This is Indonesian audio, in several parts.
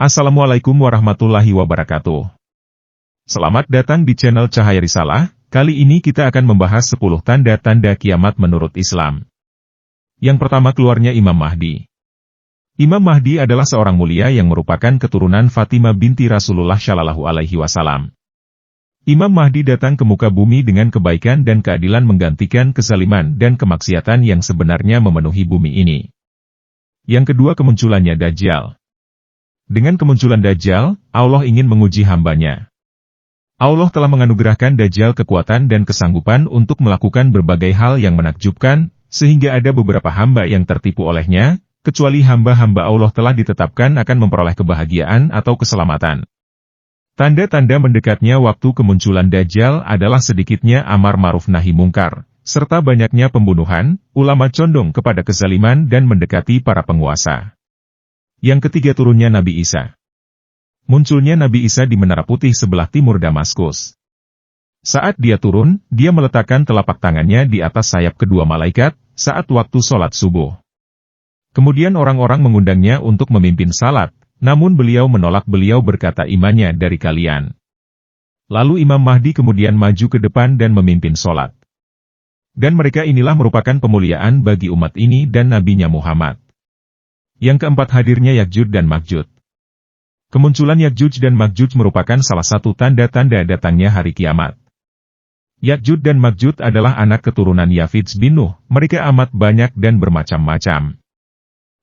Assalamualaikum warahmatullahi wabarakatuh. Selamat datang di channel Cahaya Risalah. Kali ini kita akan membahas 10 tanda-tanda kiamat menurut Islam. Yang pertama, keluarnya Imam Mahdi. Imam Mahdi adalah seorang mulia yang merupakan keturunan Fatimah binti Rasulullah Shallallahu Alaihi Wasallam. Imam Mahdi datang ke muka bumi dengan kebaikan dan keadilan, menggantikan kezaliman dan kemaksiatan yang sebenarnya memenuhi bumi ini. Yang kedua, kemunculannya Dajjal. Dengan kemunculan Dajjal, Allah ingin menguji hambanya. Allah telah menganugerahkan Dajjal kekuatan dan kesanggupan untuk melakukan berbagai hal yang menakjubkan, sehingga ada beberapa hamba yang tertipu olehnya, kecuali hamba-hamba Allah telah ditetapkan akan memperoleh kebahagiaan atau keselamatan. Tanda-tanda mendekatnya waktu kemunculan Dajjal adalah sedikitnya amar ma'ruf nahi mungkar, serta banyaknya pembunuhan, ulama condong kepada kezaliman dan mendekati para penguasa. Yang ketiga, turunnya Nabi Isa. Munculnya Nabi Isa di Menara Putih sebelah timur Damaskus. Saat dia turun, dia meletakkan telapak tangannya di atas sayap kedua malaikat, saat waktu sholat subuh. Kemudian orang-orang mengundangnya untuk memimpin salat, namun beliau menolak. Beliau berkata, imannya dari kalian. Lalu Imam Mahdi kemudian maju ke depan dan memimpin sholat. Dan mereka inilah merupakan pemuliaan bagi umat ini dan nabinya Muhammad. Yang keempat, hadirnya Ya'juj dan Ma'juj. Kemunculan Ya'juj dan Ma'juj merupakan salah satu tanda-tanda datangnya hari kiamat. Ya'juj dan Ma'juj adalah anak keturunan Yafits bin Nuh, mereka amat banyak dan bermacam-macam.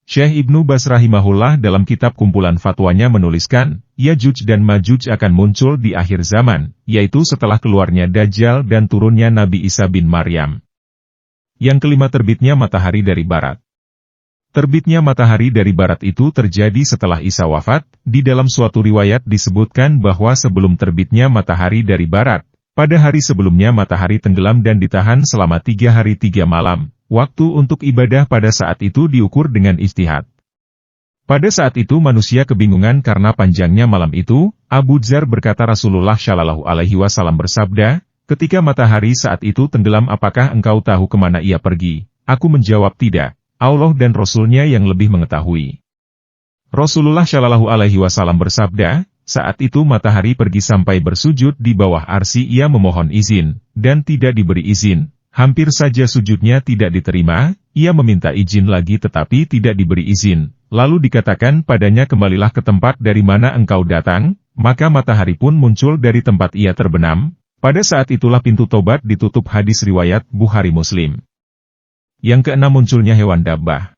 Syekh Ibnu Baz rahimahullah dalam kitab kumpulan fatwanya menuliskan, Ya'juj dan Ma'juj akan muncul di akhir zaman, yaitu setelah keluarnya Dajjal dan turunnya Nabi Isa bin Maryam. Yang kelima, terbitnya matahari dari barat. Terbitnya matahari dari barat itu terjadi setelah Isa wafat. Di dalam suatu riwayat disebutkan bahwa sebelum terbitnya matahari dari barat, pada hari sebelumnya matahari tenggelam dan ditahan selama 3 hari 3 malam. Waktu untuk ibadah pada saat itu diukur dengan ijtihad. Pada saat itu manusia kebingungan karena panjangnya malam itu. Abu Dzar berkata, Rasulullah Shallallahu Alaihi Wasallam bersabda, ketika matahari saat itu tenggelam, apakah engkau tahu kemana ia pergi? Aku menjawab, tidak. Allah dan Rasulnya yang lebih mengetahui. Rasulullah Shallallahu Alaihi Wasallam bersabda, saat itu matahari pergi sampai bersujud di bawah arsy. Ia memohon izin, dan tidak diberi izin. Hampir saja sujudnya tidak diterima. Ia meminta izin lagi tetapi tidak diberi izin. Lalu dikatakan padanya, kembalilah ke tempat dari mana engkau datang. Maka matahari pun muncul dari tempat ia terbenam. Pada saat itulah pintu tobat ditutup. Hadis riwayat Bukhari Muslim. Yang keenam, munculnya hewan dabbah.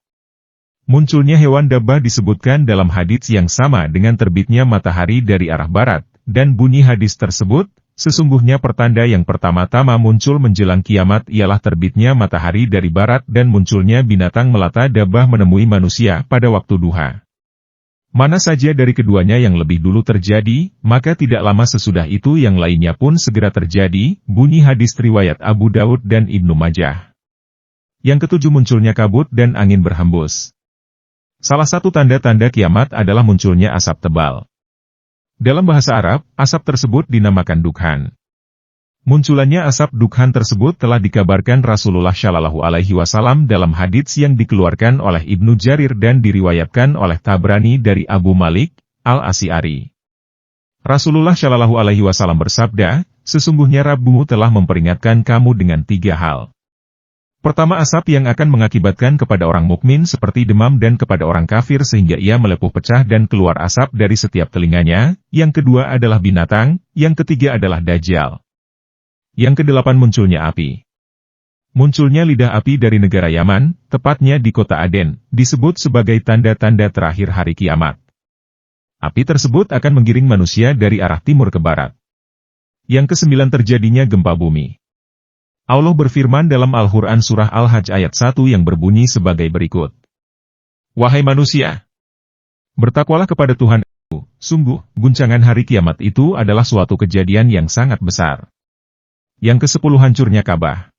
Munculnya hewan dabbah disebutkan dalam hadits yang sama dengan terbitnya matahari dari arah barat, dan bunyi hadis tersebut, sesungguhnya pertanda yang pertama-tama muncul menjelang kiamat ialah terbitnya matahari dari barat dan munculnya binatang melata dabbah menemui manusia pada waktu duha. Mana saja dari keduanya yang lebih dulu terjadi, maka tidak lama sesudah itu yang lainnya pun segera terjadi. Bunyi hadis riwayat Abu Daud dan Ibnu Majah. Yang ketujuh, munculnya kabut dan angin berhembus. Salah satu tanda-tanda kiamat adalah munculnya asap tebal. Dalam bahasa Arab, asap tersebut dinamakan dukhan. Munculannya asap dukhan tersebut telah dikabarkan Rasulullah Shallallahu Alaihi Wasallam dalam hadits yang dikeluarkan oleh Ibnu Jarir dan diriwayatkan oleh Tabrani dari Abu Malik Al-Asy'ari. Rasulullah Shallallahu Alaihi Wasallam bersabda, sesungguhnya Rabbumu telah memperingatkan kamu dengan 3 hal. Pertama, asap yang akan mengakibatkan kepada orang mukmin seperti demam, dan kepada orang kafir sehingga ia melepuh pecah dan keluar asap dari setiap telinganya. Yang kedua adalah binatang, yang ketiga adalah Dajjal. Yang kedelapan, munculnya api. Munculnya lidah api dari negara Yaman, tepatnya di kota Aden, disebut sebagai tanda-tanda terakhir hari kiamat. Api tersebut akan menggiring manusia dari arah timur ke barat. Yang kesembilan, terjadinya gempa bumi. Allah berfirman dalam Al-Quran Surah Al-Hajj ayat 1 yang berbunyi sebagai berikut. Wahai manusia, bertakwalah kepada Tuhan, sungguh, guncangan hari kiamat itu adalah suatu kejadian yang sangat besar. Yang ke-10, hancurnya Ka'bah.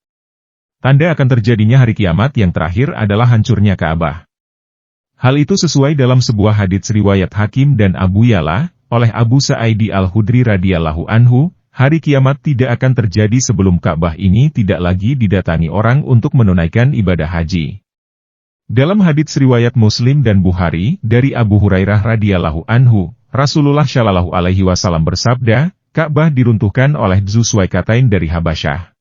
Tanda akan terjadinya hari kiamat yang terakhir adalah hancurnya Ka'bah. Hal itu sesuai dalam sebuah hadits riwayat Hakim dan Abu Ya'la, oleh Abu Sa'idi Al-Khudri radhiyallahu anhu. Hari kiamat tidak akan terjadi sebelum Ka'bah ini tidak lagi didatangi orang untuk menunaikan ibadah haji. Dalam hadits riwayat Muslim dan Bukhari, dari Abu Hurairah radhiyallahu anhu, Rasulullah shallallahu alaihi wasallam bersabda, Ka'bah diruntuhkan oleh Dzu Suwaikatain dari Habasyah.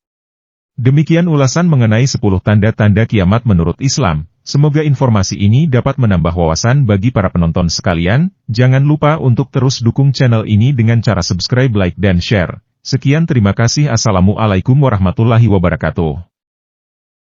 Demikian ulasan mengenai 10 tanda-tanda kiamat menurut Islam. Semoga informasi ini dapat menambah wawasan bagi para penonton sekalian. Jangan lupa untuk terus dukung channel ini dengan cara subscribe, like, dan share. Sekian, terima kasih. Assalamualaikum warahmatullahi wabarakatuh.